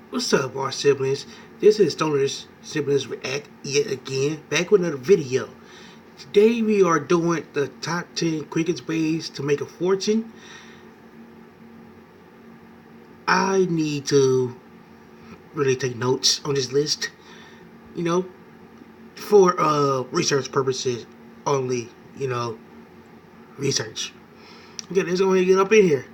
What's up, our siblings? This is Stoner's Siblings React yet again, back with another video. Today we are doing the top 10 quickest ways to make a fortune. I need to really take notes on this list, you know, for research purposes only, research. Okay, let's go ahead and get up in here.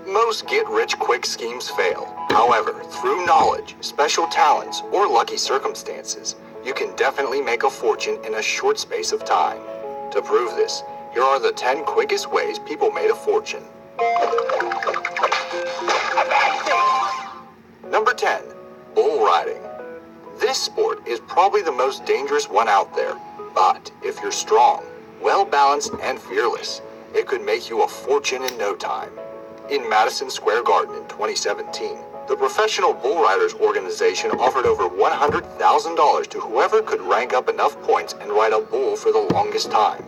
Most get-rich-quick schemes fail. However, through knowledge, special talents, or lucky circumstances, you can definitely make a fortune in a short space of time. To prove this, here are the 10 quickest ways people made a fortune. Number 10. Bull riding. This sport is probably the most dangerous one out there, but if you're strong, well-balanced, and fearless, it could make you a fortune in no time. In Madison Square Garden in 2017, the Professional Bull Riders Organization offered over $100,000 to whoever could rank up enough points and ride a bull for the longest time.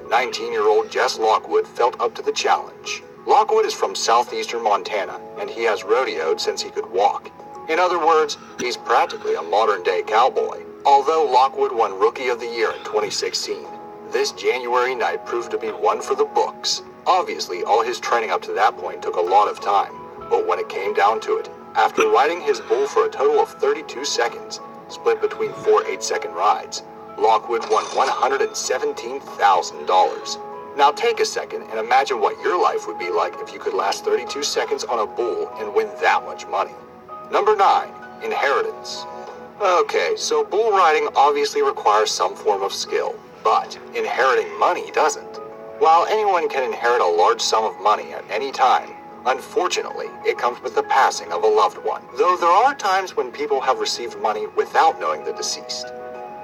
19-year-old Jess Lockwood felt up to the challenge. Lockwood is from southeastern Montana, and he has rodeoed since he could walk. In other words, he's practically a modern-day cowboy. Although Lockwood won Rookie of the Year in 2016, this January night proved to be one for the books. Obviously, all his training up to that point took a lot of time, but when it came down to it, after riding his bull for a total of 32 seconds, split between 4 8-second rides, Lockwood won $117,000. Now take a second and imagine what your life would be like if you could last 32 seconds on a bull and win that much money. Number 9. Inheritance. Okay, so bull riding obviously requires some form of skill, but inheriting money doesn't. While anyone can inherit a large sum of money at any time, unfortunately, it comes with the passing of a loved one. Though there are times when people have received money without knowing the deceased.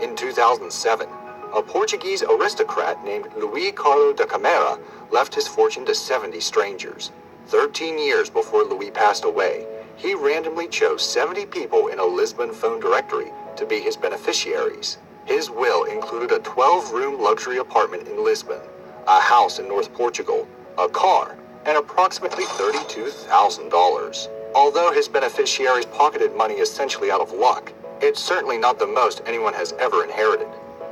In 2007, a Portuguese aristocrat named Luís Carlos da Câmara left his fortune to 70 strangers. 13 years before Luís passed away, he randomly chose 70 people in a Lisbon phone directory to be his beneficiaries. His will included a 12-room luxury apartment in Lisbon, a house in North Portugal, a car, and approximately $32,000. Although his beneficiaries pocketed money essentially out of luck, it's certainly not the most anyone has ever inherited.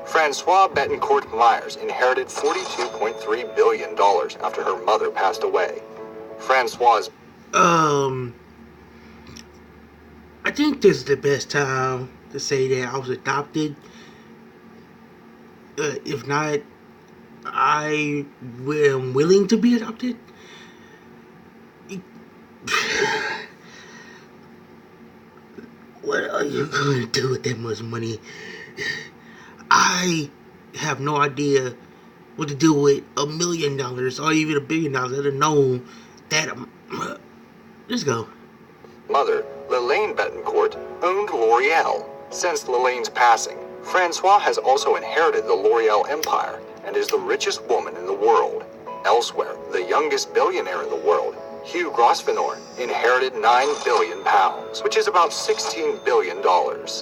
Francois Bettencourt Myers inherited $42.3 billion after her mother passed away. Francois' I think this is the best time to say that I was adopted. If not, I am willing to be adopted. What are you going to do with that much money? I have no idea what to do with $1 million or even $1 billion. Let alone that. Let's go. Mother, Lelaine Bettencourt, owned L'Oreal. Since Lelaine's passing, Francois has also inherited the L'Oreal empire and is the richest woman in the world. Elsewhere, the youngest billionaire in the world, Hugh Grosvenor, inherited £9 billion, which is about $16 billion,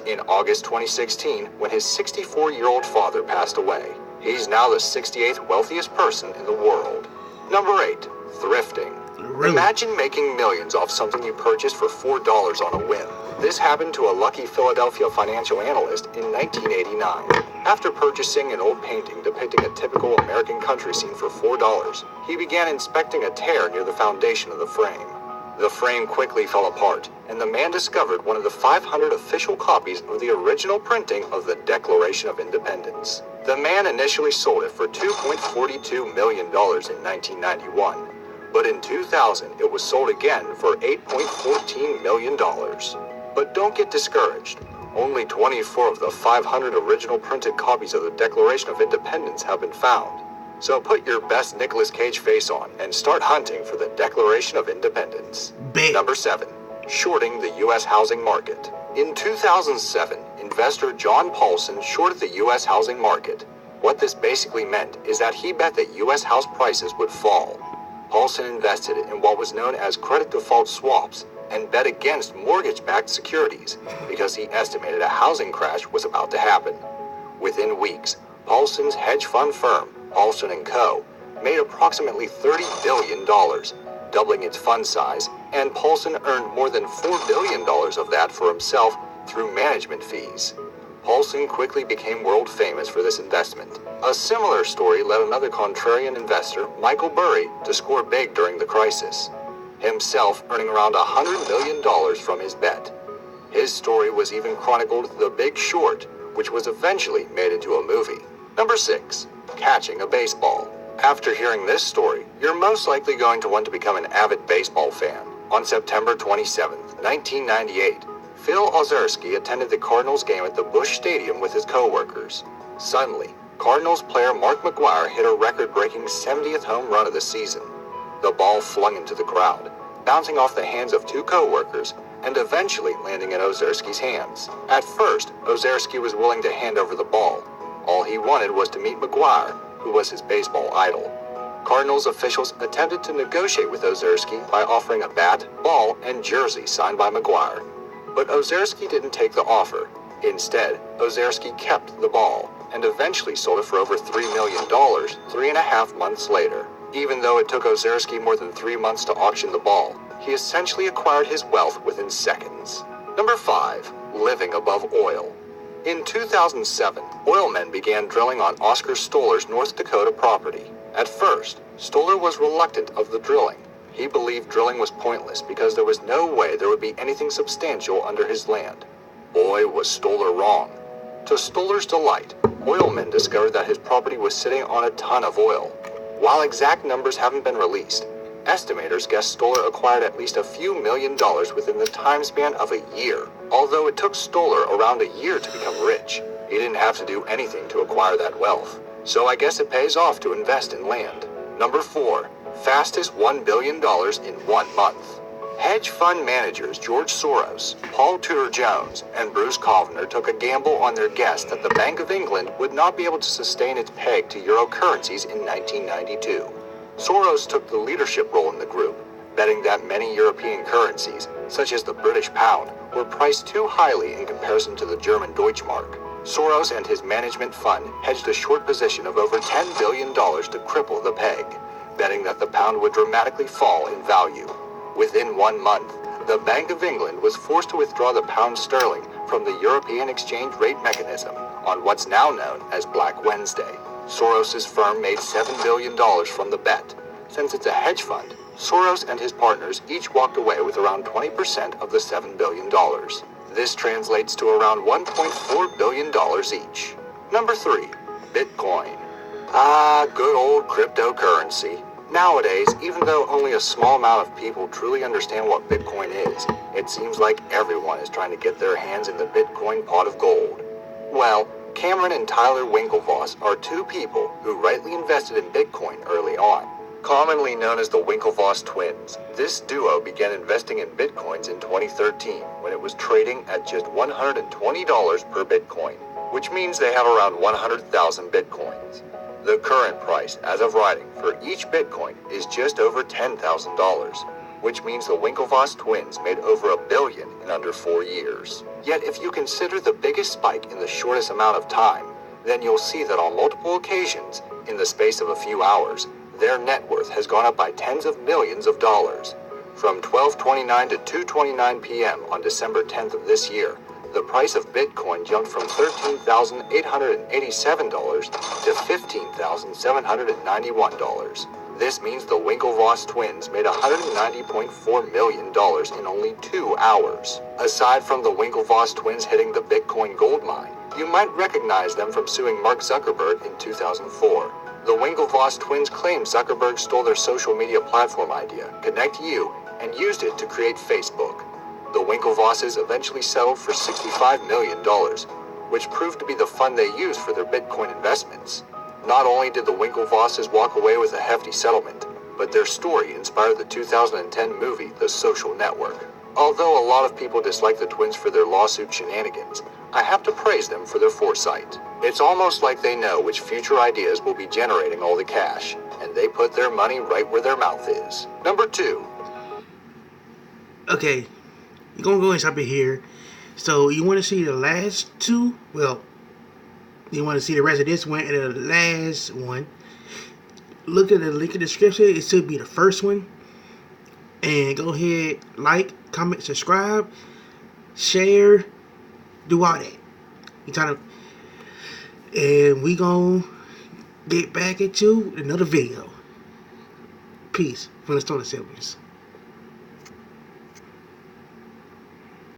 in August 2016 when his 64-year-old father passed away. He's now the 68th wealthiest person in the world. Number 8. Thrifting. Really? Imagine making millions off something you purchased for $4 on a whim. This happened to a lucky Philadelphia financial analyst in 1989. After purchasing an old painting depicting a typical American country scene for $4, he began inspecting a tear near the foundation of the frame. The frame quickly fell apart, and the man discovered one of the 500 official copies of the original printing of the Declaration of Independence. The man initially sold it for $2.42 million in 1991. But in 2000, it was sold again for $8.14 million. But don't get discouraged. Only 24 of the 500 original printed copies of the Declaration of Independence have been found. So put your best Nicolas Cage face on and start hunting for the Declaration of Independence. Number 7. Shorting the U.S. housing market. In 2007, investor John Paulson shorted the U.S. housing market. What this basically meant is that he bet that U.S. house prices would fall. Paulson invested in what was known as credit default swaps and bet against mortgage-backed securities because he estimated a housing crash was about to happen. Within weeks, Paulson's hedge fund firm, Paulson & Co., made approximately $30 billion, doubling its fund size and Paulson earned more than $4 billion of that for himself through management fees. Paulson quickly became world famous for this investment. A similar story led another contrarian investor, Michael Burry, to score big during the crisis, himself earning around $100 million from his bet. His story was even chronicled in The Big Short, which was eventually made into a movie. Number 6. Catching a baseball. After hearing this story, you're most likely going to want to become an avid baseball fan. On September 27, 1998, Phil Ozerski attended the Cardinals game at the Busch Stadium with his co-workers. Suddenly, Cardinals player Mark McGwire hit a record-breaking 70th home run of the season. The ball flung into the crowd, bouncing off the hands of two co-workers and eventually landing in Ozerski's hands. At first, Ozerski was willing to hand over the ball. All he wanted was to meet McGwire, who was his baseball idol. Cardinals officials attempted to negotiate with Ozerski by offering a bat, ball, and jersey signed by McGwire. But Ozerski didn't take the offer. Instead, Ozerski kept the ball and eventually sold it for over $3 million 3.5 months later. Even though it took Ozerski more than 3 months to auction the ball, he essentially acquired his wealth within seconds. Number 5. Living above oil. In 2007, oilmen began drilling on Oscar Stoller's North Dakota property. At first, Stoller was reluctant of the drilling. He believed drilling was pointless because there was no way there would be anything substantial under his land. Boy, was Stoller wrong. To Stoller's delight, oilmen discovered that his property was sitting on a ton of oil. While exact numbers haven't been released, estimators guess Stoller acquired at least a few $1 million within the time span of a year. Although it took Stoller around a year to become rich, he didn't have to do anything to acquire that wealth. So I guess it pays off to invest in land. Number 4. Fastest $1 billion in 1 month. Hedge fund managers George Soros, Paul Tudor Jones, and Bruce Kovner took a gamble on their guess that the Bank of England would not be able to sustain its peg to euro currencies in 1992. Soros took the leadership role in the group, betting that many European currencies, such as the British pound, were priced too highly in comparison to the German Deutschmark. Soros and his management fund hedged a short position of over $10 billion to cripple the peg, betting that the pound would dramatically fall in value. Within 1 month, the Bank of England was forced to withdraw the pound sterling from the European exchange rate mechanism on what's now known as Black Wednesday. Soros' firm made $7 billion from the bet. Since it's a hedge fund, Soros and his partners each walked away with around 20% of the $7 billion. This translates to around $1.4 billion each. Number 3. Bitcoin. Good old cryptocurrency. Nowadays, even though only a small amount of people truly understand what Bitcoin is, it seems like everyone is trying to get their hands in the Bitcoin pot of gold. Well, Cameron and Tyler Winklevoss are two people who rightly invested in Bitcoin early on. Commonly known as the Winklevoss twins, this duo began investing in Bitcoins in 2013 when it was trading at just $120 per Bitcoin, which means they have around 100,000 Bitcoins. The current price, as of writing, for each Bitcoin is just over $10,000, which means the Winklevoss twins made over $1 billion in under 4 years. Yet if you consider the biggest spike in the shortest amount of time, then you'll see that on multiple occasions, in the space of a few hours, their net worth has gone up by tens of millions of dollars. From 12:29 to 2:29 p.m. on December 10th of this year, the price of Bitcoin jumped from $13,887 to $15,791. This means the Winklevoss twins made $190.4 million in only 2 hours. Aside from the Winklevoss twins hitting the Bitcoin gold mine, you might recognize them from suing Mark Zuckerberg in 2004. The Winklevoss twins claim Zuckerberg stole their social media platform idea, ConnectU, and used it to create Facebook. The Winklevosses eventually settled for $65 million, which proved to be the fund they used for their Bitcoin investments. Not only did the Winklevosses walk away with a hefty settlement, but their story inspired the 2010 movie The Social Network. Although a lot of people dislike the twins for their lawsuit shenanigans, I have to praise them for their foresight. It's almost like they know which future ideas will be generating all the cash, and they put their money right where their mouth is. Number 2. Okay, you're gonna go and stop it here. So you want to see the last 2? Well, you want to see the rest of this one and the last one. Look at the link in the description. It should be the first one. And go ahead, like, comment, subscribe, share, do all that. You trying to, and we gonna get back at you in another video. Peace from the Stoner Siblings.